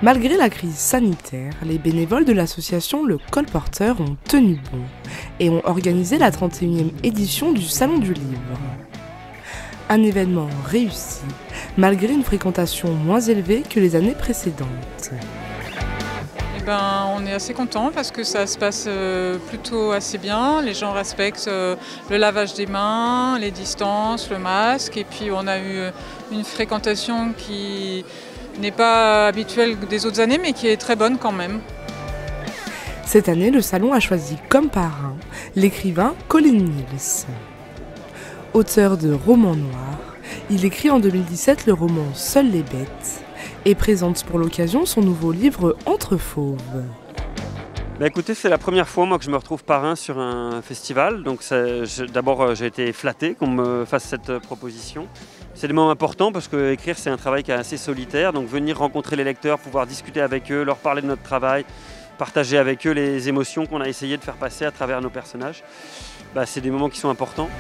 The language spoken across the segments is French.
Malgré la crise sanitaire, les bénévoles de l'association Le Colporteur ont tenu bon et ont organisé la 31e édition du Salon du Livre. Un événement réussi, malgré une fréquentation moins élevée que les années précédentes. On est assez content parce que ça se passe plutôt assez bien. Les gens respectent le lavage des mains, les distances, le masque. Et puis on a eu une fréquentation qui n'est pas habituelle des autres années, mais qui est très bonne quand même. Cette année, le salon a choisi comme parrain l'écrivain Colin Mills. Auteur de romans noirs, il écrit en 2017 le roman Seules les bêtes et présente pour l'occasion son nouveau livre Entre fauves. Écoutez, c'est la première fois moi que je me retrouve parrain sur un festival. Donc d'abord j'ai été flatté qu'on me fasse cette proposition. C'est des moments importants parce que écrire c'est un travail qui est assez solitaire. Donc venir rencontrer les lecteurs, pouvoir discuter avec eux, leur parler de notre travail, partager avec eux les émotions qu'on a essayé de faire passer à travers nos personnages, c'est des moments qui sont importants.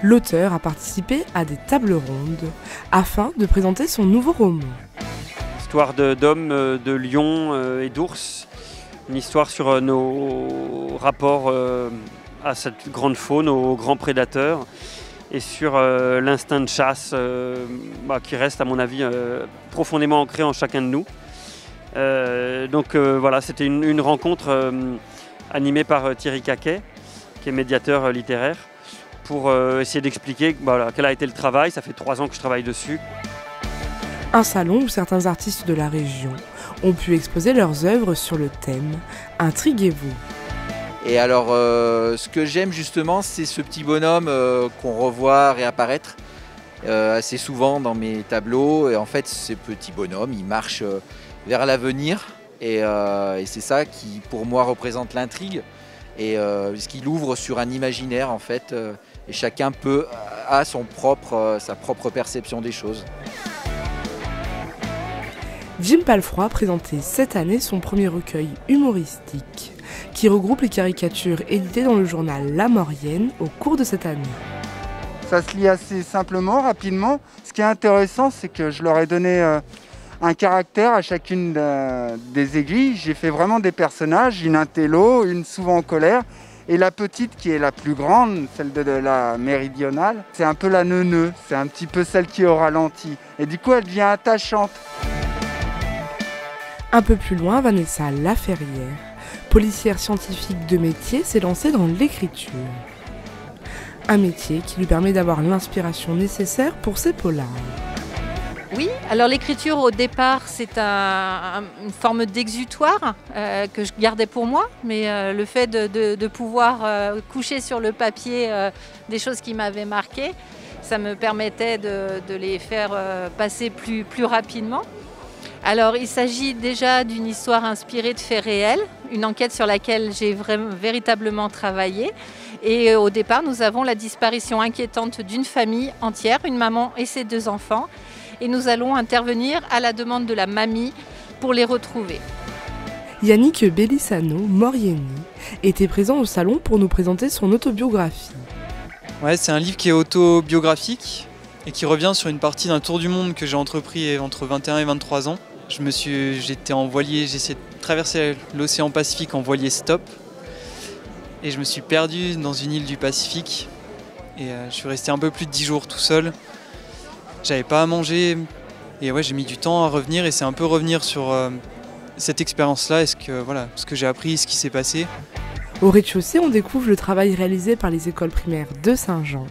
L'auteur a participé à des tables rondes afin de présenter son nouveau roman. Histoire d'hommes, de lions et d'ours. Une histoire sur nos rapports à cette grande faune, aux grands prédateurs, et sur l'instinct de chasse qui reste à mon avis profondément ancré en chacun de nous. Voilà, c'était une rencontre animée par Thierry Caquet, qui est médiateur littéraire, pour essayer d'expliquer quel a été le travail. Ça fait 3 ans que je travaille dessus. Un salon où certains artistes de la région ont pu exposer leurs œuvres sur le thème « Intriguez-vous ». Et alors, ce que j'aime justement, c'est ce petit bonhomme qu'on revoit réapparaître assez souvent dans mes tableaux. Et en fait, ce petit bonhomme, il marche vers l'avenir. Et c'est ça qui, pour moi, représente l'intrigue. Et puisqu'il ouvre sur un imaginaire, en fait, et chacun a sa propre perception des choses. Jim Palfroy présentait cette année son premier recueil humoristique qui regroupe les caricatures éditées dans le journal La Maurienne au cours de cette année. Ça se lit assez simplement, rapidement. Ce qui est intéressant, c'est que je leur ai donné un caractère à chacune des aiguilles. J'ai fait vraiment des personnages, une intello, une souvent en colère, et la petite qui est la plus grande, celle de la méridionale, c'est un peu la neuneu, c'est un petit peu celle qui est au ralenti. Et du coup, elle devient attachante. Un peu plus loin, Vanessa Laferrière, policière scientifique de métier, s'est lancée dans l'écriture. Un métier qui lui permet d'avoir l'inspiration nécessaire pour ses polars. Oui, alors l'écriture au départ c'est une forme d'exutoire que je gardais pour moi, mais le fait de pouvoir coucher sur le papier des choses qui m'avaient marqué, ça me permettait de les faire passer plus rapidement. Alors il s'agit déjà d'une histoire inspirée de faits réels, une enquête sur laquelle j'ai véritablement travaillé. Et au départ nous avons la disparition inquiétante d'une famille entière, une maman et ses 2 enfants. Et nous allons intervenir à la demande de la mamie pour les retrouver. Yannick Bellissano Morieni était présent au salon pour nous présenter son autobiographie. Ouais, c'est un livre qui est autobiographique et qui revient sur une partie d'un tour du monde que j'ai entrepris entre 21 et 23 ans. J'étais en voilier, j'ai essayé de traverser l'océan Pacifique en voilier stop. Et je me suis perdu dans une île du Pacifique. Et je suis resté un peu plus de 10 jours tout seul. J'avais pas à manger. Et ouais, j'ai mis du temps à revenir. Et c'est un peu revenir sur cette expérience-là. Ce que j'ai appris, ce qui s'est passé. Au rez-de-chaussée, on découvre le travail réalisé par les écoles primaires de Saint-Jean,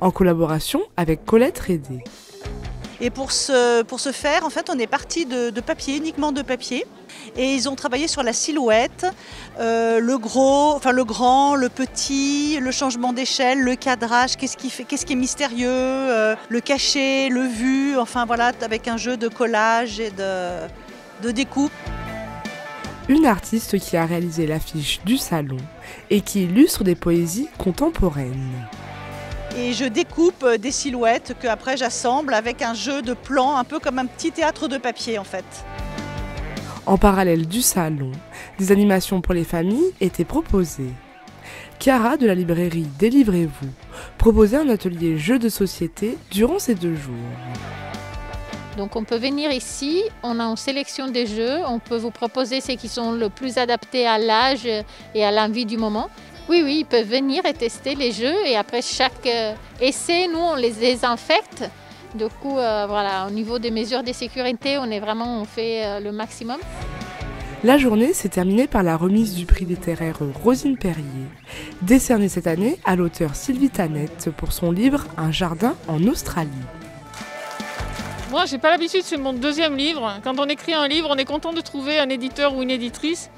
en collaboration avec Colette Rédé. Et pour ce faire, en fait, on est parti de papier, uniquement de papier. Et ils ont travaillé sur la silhouette, le grand, le petit, le changement d'échelle, le cadrage, qu'est-ce qui est mystérieux, le caché, le vu, enfin voilà, avec un jeu de collage et de découpe. Une artiste qui a réalisé l'affiche du salon et qui illustre des poésies contemporaines. Et je découpe des silhouettes que après j'assemble avec un jeu de plans, un peu comme un petit théâtre de papier en fait. En parallèle du salon, des animations pour les familles étaient proposées. Chiara de la librairie Délivrez-vous proposait un atelier jeux de société durant ces 2 jours. Donc on peut venir ici, on a une sélection des jeux, on peut vous proposer ceux qui sont le plus adaptés à l'âge et à l'envie du moment. Oui, ils peuvent venir et tester les jeux et après chaque essai, nous on les désinfecte. Du coup, voilà, au niveau des mesures de sécurité, on fait le maximum. La journée s'est terminée par la remise du prix littéraire Rosine Perrier, décerné cette année à l'auteure Sylvie Tanette pour son livre Un jardin en Australie. Moi, j'ai pas l'habitude, c'est mon deuxième livre. Quand on écrit un livre, on est content de trouver un éditeur ou une éditrice.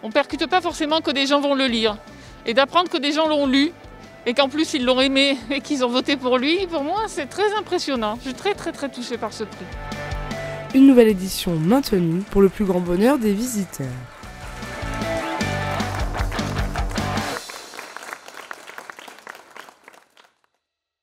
On percute pas forcément que des gens vont le lire. Et d'apprendre que des gens l'ont lu et qu'en plus ils l'ont aimé et qu'ils ont voté pour lui, pour moi, c'est très impressionnant. Je suis très touchée par ce prix. Une nouvelle édition maintenue pour le plus grand bonheur des visiteurs.